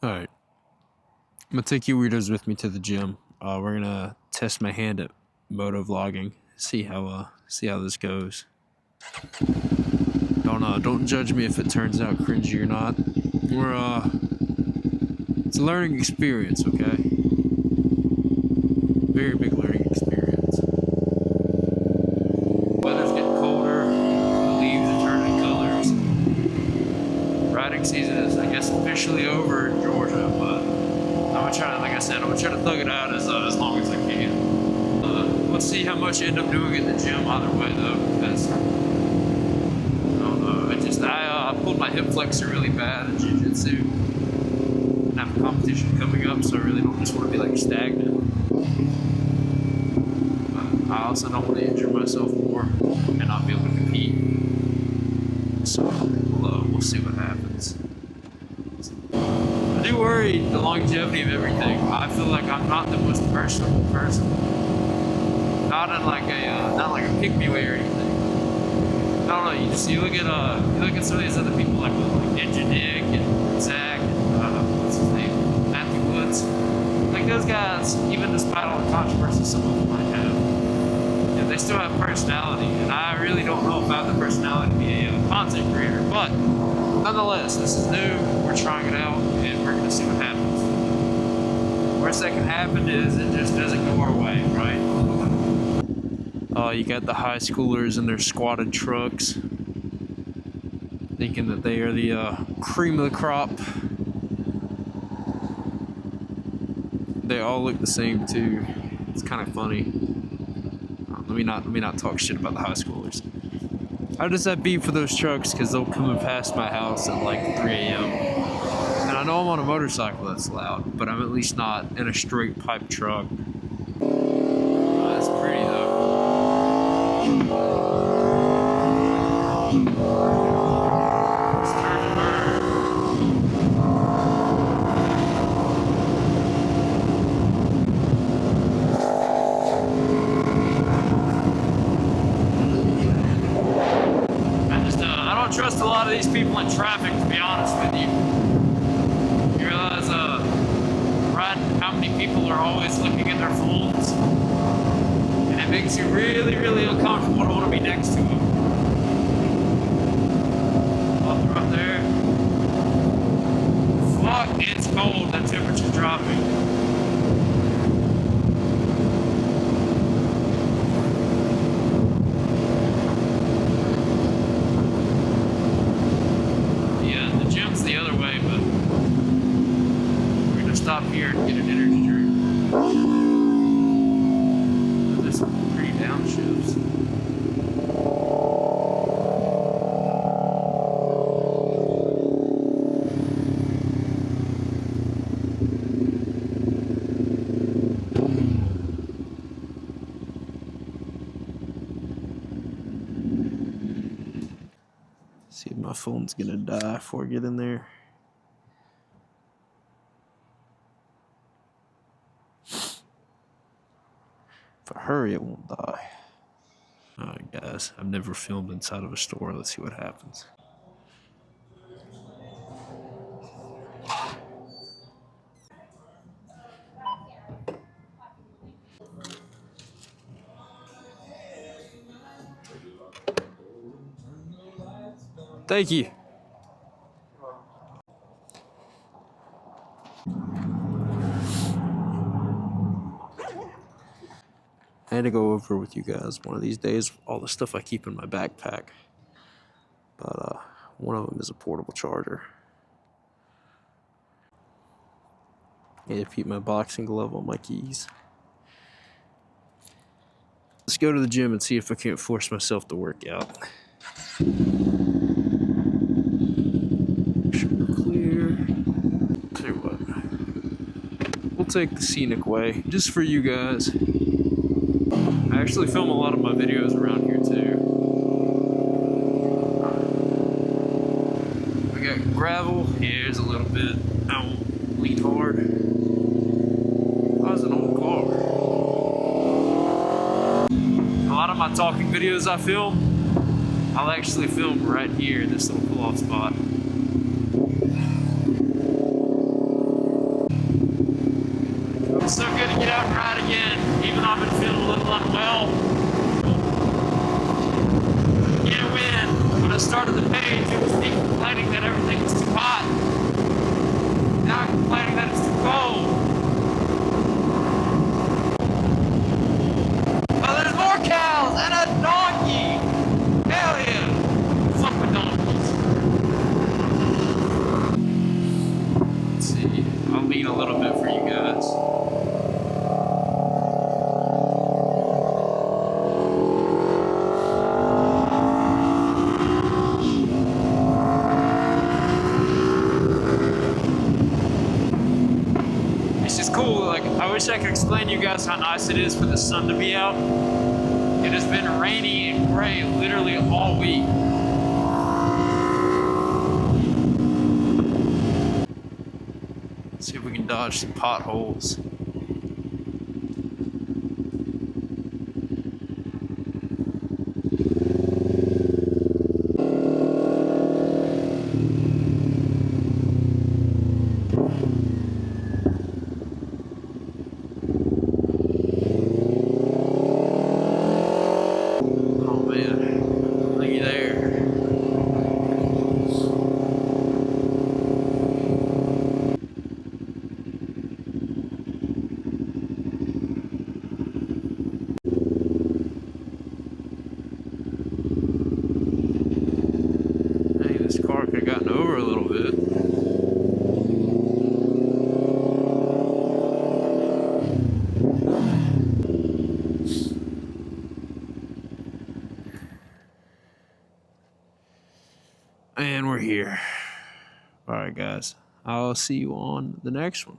Alright, I'm gonna take you weirdos with me to the gym. We're gonna test my hand at moto-vlogging. See how this goes. Don't judge me if it turns out cringy or not. It's a learning experience, okay? Very big learning experience. Weather's getting colder, the leaves are turning colors. Riding season is, I guess, officially over in Georgia, but I'm gonna try to, like I said, I'm gonna try to thug it out as long as I can. Let's see how much I end up doing in the gym either way, though, because I don't know. I pulled my hip flexor really bad in jiu-jitsu. And I have a competition coming up, so I really don't just want to be like stagnant. But I also don't want to injure myself more and not be able to compete. So we'll see what happens. I do worry the longevity of everything. I feel like I'm not the most personable person. Not in like a pick me way or anything. I don't know. You look at some of these other people like Ninja Nick and Zach and what's his name, Matthew Woods. Like those guys, even despite all the controversy some of them might have, they still have personality. And I really don't know if I have the personality to be a content creator. But nonetheless, this is new. We're trying it out, and we're gonna see what happens. Worst that can happen is it just doesn't go our way, right? You got the high schoolers in their squatted trucks, thinking that they are the cream of the crop. They all look the same too. It's kind of funny. Let me not talk shit about the high schoolers. How does that be for those trucks? Because they'll come and pass my house at like 3 a.m. And I know I'm on a motorcycle that's loud, but I'm at least not in a straight pipe truck. That's pretty though. I don't trust a lot of these people in traffic, to be honest with you. You realize, how many people are always looking at their phones, and it makes you really, really uncomfortable to want to be next to them. Up right there. Fuck, it's cold. The temperature's dropping. The other way, but we're gonna stop here and get an energy drink. There's some pretty downshifts. See if my phone's gonna die before I get in there. If I hurry, it won't die. Alright guys, I've never filmed inside of a store. Let's see what happens. Thank you. I had to go over with you guys one of these days all the stuff I keep in my backpack. But one of them is a portable charger. I had to keep my boxing glove on my keys. Let's go to the gym and see if I can't force myself to work out. Sugar clear. Tell you what, we'll take the scenic way just for you guys. I actually film a lot of my videos around here too. We got gravel. Here's a little bit. I won't lean hard. That was an old car. A lot of my talking videos I film, I'll actually film right here in this little pull-off spot. It's so good to get out and ride again, even though I've been feeling a little unwell. Can't win. When I started the page, it was me complaining that everything was too hot. Now I'm complaining that it's too cold. Oh, there's more cows and a donkey. Hell yeah. Fuck with donkeys. Let's see. I'll lean a little bit for you guys. Cool. Like, I wish I could explain to you guys how nice it is for the sun to be out. It has been rainy and gray literally all week. Let's see if we can dodge some potholes. This car could have gotten over a little bit. And we're here. All right, guys. I'll see you on the next one.